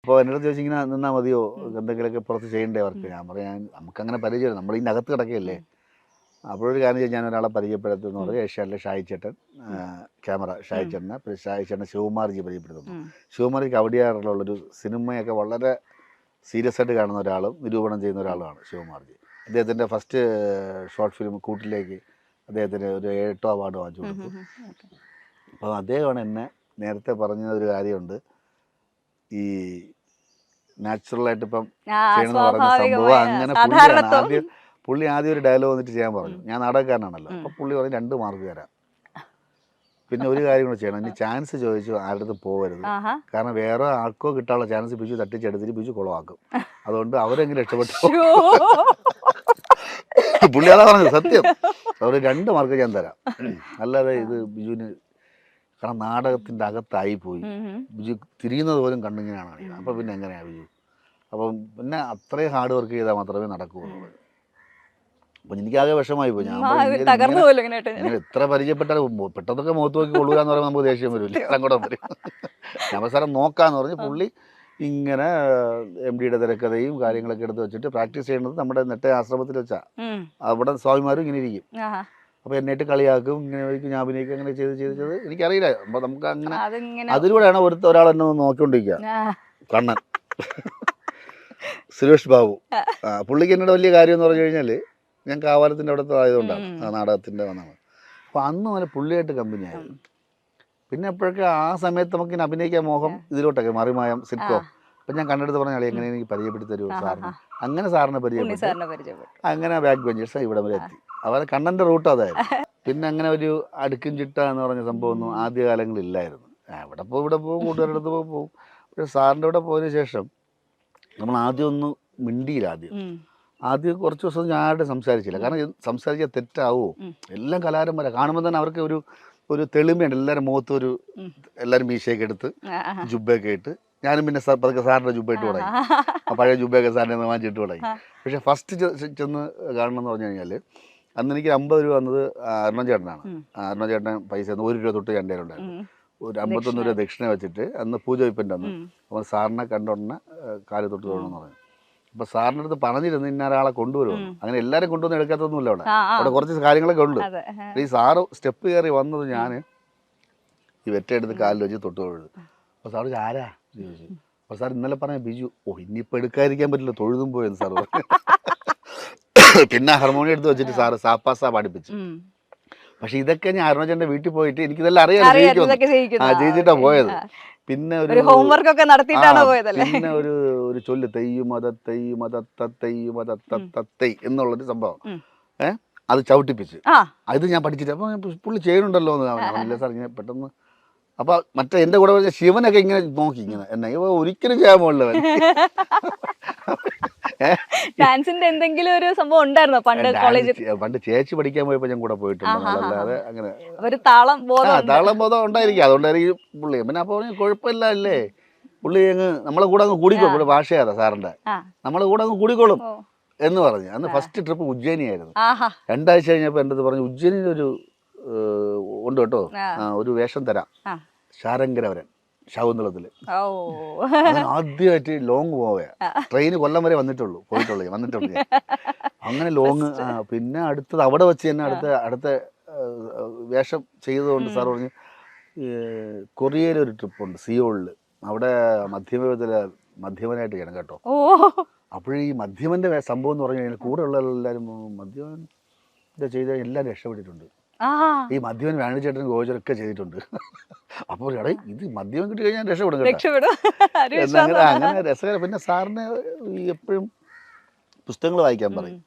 അപ്പോൾ എൻ്റെ അടുത്ത് ചോദിച്ചു ഇങ്ങനെ നിന്നാൽ മതിയോ, എന്തെങ്കിലുമൊക്കെ പുറത്ത് ചെയ്യണ്ടേ അവർക്ക്. ഞാൻ പറയാൻ നമുക്കങ്ങനെ പരിചയം, നമ്മൾ ഇതിൻ്റെ അകത്ത് കിടക്കുകയല്ലേ. അപ്പോഴൊരു കാര്യം ചെയ്ത് ഞാൻ ഒരാളെ പരിചയപ്പെടുത്തുന്നു പറയും. ഏഷ്യാനിലെ ഷായി ചേട്ടൻ ക്യാമറ ഷായി ചേട്ടനെ, പിന്നെ ഷായി ചേട്ടനെ ശിവകുമാർജി പരിചയപ്പെടുത്തുന്നു. ശിവകുമാർജിക്ക് അവിടെയാറുള്ളൊരു സിനിമയൊക്കെ വളരെ സീരിയസ് ആയിട്ട് കാണുന്ന ഒരാളും നിരൂപണം ചെയ്യുന്ന ഒരാളുമാണ് ശിവകുമാർജി. അദ്ദേഹത്തിൻ്റെ ഫസ്റ്റ് ഷോർട്ട് ഫിലിം കൂട്ടിലേക്ക് അദ്ദേഹത്തിന് ഒരു 8 അവാർഡ് വാങ്ങിച്ചു കൊടുത്തു. അപ്പോൾ അദ്ദേഹമാണ് എന്നെ നേരത്തെ പറഞ്ഞ ഒരു കാര്യമുണ്ട്, ഈ നാച്ചുറലായിട്ട് ഇപ്പം ചെയ്യണമെന്ന് പറയുന്ന സംഭവം. അങ്ങനെ പുള്ളി ആദ്യം ഒരു ഡയലോഗ് വന്നിട്ട് ചെയ്യാൻ പറഞ്ഞു. ഞാൻ നാടകക്കാരനാണല്ലോ. അപ്പോൾ പുള്ളി പറഞ്ഞു 2 മാർക്ക് തരാം, പിന്നെ ഒരു കാര്യം കൂടെ ചെയ്യണം, ഇനി ചാൻസ് ചോദിച്ചു ആരുടെ അടുത്ത് പോകരുത്, കാരണം വേറെ ആർക്കോ കിട്ടാനുള്ള ചാൻസ് ബിജു തട്ടിച്ചെടുത്തിട്ട് ബിജു കുളമാക്കും, അതുകൊണ്ട് അവരെങ്കിലും രക്ഷപ്പെട്ടു. പുള്ളി അതാ പറഞ്ഞത്, സത്യം. അവർ 2 മാർക്ക് ഞാൻ തരാം, അല്ലാതെ ഇത് ബിജുവിന്, കാരണം നാടകത്തിൻ്റെ അകത്തായി പോയി, ബിജു തിരിയുന്നത് പോലും കണ്ടിങ്ങനെയാണ് കാണിക്കുന്നത്. അപ്പം പിന്നെ എങ്ങനെയാണ് ബിജു? അപ്പം പിന്നെ അത്രയും ഹാർഡ് വർക്ക് ചെയ്താൽ മാത്രമേ നടക്കുകയുള്ളൂ. അപ്പം എനിക്കാകെ വിഷമായി പോയി. ഞാൻ എത്ര പരിചയപ്പെട്ടാലും പെട്ടെന്നൊക്കെ മുഖത്ത് നോക്കി കൊള്ളുക എന്ന് പറയുമ്പോൾ നമുക്ക് ദേഷ്യം വരില്ല, സങ്കടം വരും. അവസരം നോക്കാന്ന് പറഞ്ഞ് പുള്ളി ഇങ്ങനെ MD യുടെ തിരക്കഥയും കാര്യങ്ങളൊക്കെ എടുത്ത് വെച്ചിട്ട് പ്രാക്ടീസ് ചെയ്യുന്നത് നമ്മുടെ നെട്ട ആശ്രമത്തിൽ വെച്ചാൽ അവിടെ സ്വാമിമാരും ഇങ്ങനെ ഇരിക്കും. അപ്പോൾ എന്നിട്ട് കളിയാക്കും, ഇങ്ങനെ ഞാൻ അഭിനയിക്കും, അങ്ങനെ ചെയ്ത് എനിക്കറിയില്ല. അപ്പോൾ നമുക്ക് അങ്ങനെ അതിലൂടെയാണ് ഒരാൾ എന്നെ നോക്കിക്കൊണ്ടിരിക്കുക, കണ്ണൻ സുരേഷ് ബാബു. പുള്ളിക്ക് എന്നോട് വലിയ കാര്യം എന്ന് പറഞ്ഞു കഴിഞ്ഞാൽ ഞാൻ കാവാലത്തിൻ്റെ അവിടുത്തെ ആയതുകൊണ്ടാണ് ആ നാടകത്തിൻ്റെ വന്നാണ്. അപ്പോൾ അന്ന് അങ്ങനെ പുള്ളിയായിട്ട് കമ്പനിയായിരുന്നു. പിന്നെ എപ്പോഴൊക്കെ ആ സമയത്ത് നമുക്ക് ഇങ്ങനെ അഭിനയിക്കാൻ മോഹം ഇതിലോട്ടൊക്കെ മറിമായം സിറ്റ്കോം. അപ്പം ഞാൻ കണ്ടെടുത്ത് പറഞ്ഞാൽ എങ്ങനെ എനിക്ക് പരിചയപ്പെടുത്തി തരുമോ സാറിന്. അങ്ങനെ സാറിനെ പരിചയപ്പെട്ടു. അങ്ങനെ ബാക്ക് ബെഞ്ചേഴ്സ് ഇവിടെ വരെ എത്തി. അവരെ കണ്ണൻ്റെ റൂട്ട് അതായിരുന്നു. പിന്നെ അങ്ങനെ ഒരു അടുക്കും ചിട്ട എന്ന് പറഞ്ഞ സംഭവമൊന്നും ആദ്യകാലങ്ങളില്ലായിരുന്നു. ഇവിടെ പോകും കൂട്ടുകാരുടെ അടുത്ത് പോകും. പക്ഷേ സാറിൻ്റെ ഇവിടെ പോയതിനു ശേഷം നമ്മൾ ആദ്യം ഒന്ന് മിണ്ടിയില്ല. ആദ്യം കുറച്ച് ദിവസം ഞാൻ ആരുടെ സംസാരിച്ചില്ല, കാരണം സംസാരിച്ചാൽ തെറ്റാവോ. എല്ലാം കലാകാരന്മാരെ കാണുമ്പോൾ തന്നെ അവർക്ക് ഒരു തെളിമയുണ്ട്. എല്ലാവരും മുഖത്തൊരു എല്ലാവരും മീശയൊക്കെ എടുത്ത് ജുബയൊക്കെ ഇട്ട്, ഞാനും പിന്നെ പതുക്കെ സാറിൻ്റെ ജുബ ഇട്ട് തുടങ്ങി. പഴയ ജുബയൊക്കെ സാറിൻ്റെ വാങ്ങിച്ചിട്ട് തുടങ്ങി. പക്ഷേ ഫസ്റ്റ് ചെന്ന് കാണണം എന്ന് പറഞ്ഞു കഴിഞ്ഞാൽ അന്ന് എനിക്ക് 50 രൂപ വന്നത് അരുണ ചേട്ടനാണ്. അരുണ ചേട്ടൻ പൈസ 1 രൂപ തൊട്ട് എൻ്റെ ഉണ്ടായിരുന്നു. ഒരു 51 രൂപ ദക്ഷിണ വെച്ചിട്ട് അന്ന് പൂജ വയ്പ്പിൻ്റെ അന്ന് അപ്പോൾ സാറിനെ കണ്ടോടനെ കാല് തൊട്ട് തൊഴണമെന്ന് പറഞ്ഞു. അപ്പോൾ സാറിൻ്റെ അടുത്ത് പറഞ്ഞിരുന്നു ഇന്ന ഒരാളെ കൊണ്ടുവരുമെന്ന്. അങ്ങനെ എല്ലാവരും കൊണ്ടുവന്ന് എടുക്കാത്തൊന്നുമില്ല. അവിടെ കുറച്ച് കാര്യങ്ങളൊക്കെ ഉണ്ട്. ഈ സാറ് സ്റ്റെപ്പ് കയറി വന്നത് ഞാൻ ഈ വെറ്റെടുത്ത് കാലിൽ വെച്ച് തൊട്ട് തൊഴുത്. അപ്പോൾ സാറ് ആരാ ചോദിച്ചു. അപ്പോൾ സാർ ഇന്നലെ പറഞ്ഞ ബിജു. ഇനിയിപ്പോൾ എടുക്കാതിരിക്കാൻ പറ്റില്ല, തൊഴുതും പോയെന്ന് സാറ് പറഞ്ഞു. പിന്നെ ഹാർമോണിയം എടുത്ത് വെച്ചിട്ട് സാറ് സാപ്പാസാ പഠിപ്പിച്ചു. പക്ഷെ ഇതൊക്കെ ഞാൻ അരുണാചലിന്റെ വീട്ടിൽ പോയിട്ട് എനിക്കിതെല്ലാം അറിയാം, ജയിച്ചിട്ടാ പോയത്. പിന്നെ ഒരു ഹോംവർക്ക് ഒക്കെ നടത്തിയിട്ടാണ് പോയതല്ലേ. പിന്നെ ഒരു ചൊല്ല് തെയ്യുമതത്തൈ എന്നുള്ളൊരു സംഭവം അത് ചവിട്ടിപ്പിച്ച് അത് ഞാൻ പഠിച്ചിട്ട് അപ്പൊ പുള്ളി ചെയ്യുന്നുണ്ടല്ലോ എന്ന് അവനില്ല സാർ. ഇങ്ങനെ പെട്ടെന്ന് അപ്പൊ മറ്റേ എന്റെ കൂടെ പറഞ്ഞ ശിവനൊക്കെ ഇങ്ങനെ നോക്കി ഇങ്ങനെ എന്നെ ഒരിക്കലും ചെയ്യാൻ പോകണ്ടവൻ. ഡാൻസിന്റെ എന്തെങ്കിലും ഒരു സംഭവം ഉണ്ടായിരുന്നോ പണ്ട് ചേച്ചി പഠിക്കാൻ പോയപ്പോ ഞാൻ കൂടെ പോയിട്ടുണ്ട്. അല്ലാതെ അങ്ങനെ ഒരു താളം ബോധം ഉണ്ടായിരിക്കും. അതുകൊണ്ടായിരിക്കും പുള്ളി. പിന്നെ അപ്പൊ കുഴപ്പമില്ല അല്ലേ, പുള്ളി അങ്ങ് നമ്മളെ കൂടെ അങ്ങ് കൂടിക്കോളും. ഇവിടെ ഭാഷയാതാ സാറിന്റെ, നമ്മളെ കൂടെ അങ്ങ് കൂടിക്കോളും എന്ന് പറഞ്ഞു. അന്ന് ഫസ്റ്റ് ട്രിപ്പ് ഉജ്ജയിനിയായിരുന്നു. 2 ആഴ്ച കഴിഞ്ഞപ്പോ എൻ്റെ അടുത്ത് പറഞ്ഞു ഉജ്ജയിനിൽ ഒരു ഉണ്ട് കേട്ടോ, ഒരു വേഷം തരാം, ശാരംഗരവരൻ ശകുന്തളത്തില്. ആദ്യമായിട്ട് ലോങ് പോവുക. ട്രെയിന് കൊല്ലം വരെ വന്നിട്ടുള്ളൂ അങ്ങനെ ലോങ്. പിന്നെ അടുത്തത് അവിടെ വെച്ച് തന്നെ അടുത്ത വേഷം ചെയ്തതുകൊണ്ട് സാർ പറഞ്ഞു കൊറിയയിലൊരു ട്രിപ്പുണ്ട് സിയോളിൽ, അവിടെ മധ്യമനായിട്ട് ചെയ്യണം കേട്ടോ. അപ്പോഴീ മധ്യമന്റെ സംഭവം എന്ന് പറഞ്ഞു കഴിഞ്ഞാൽ കൂടെ ഉള്ള എല്ലാവരും മധ്യമൻ ചെയ്ത എല്ലാവരും രക്ഷപ്പെട്ടിട്ടുണ്ട്. ഈ മദ്യവൻ വേണിച്ചേട്ടൻ ഗോചരൊക്കെ ചെയ്തിട്ടുണ്ട്. അപ്പോൾ ഇത് മദ്യം കിട്ടി കഴിഞ്ഞാൽ രക്ഷപ്പെടും. അങ്ങനെ രസകരം. പിന്നെ സാറിന് എപ്പോഴും പുസ്തകങ്ങൾ വായിക്കാൻ പറയും.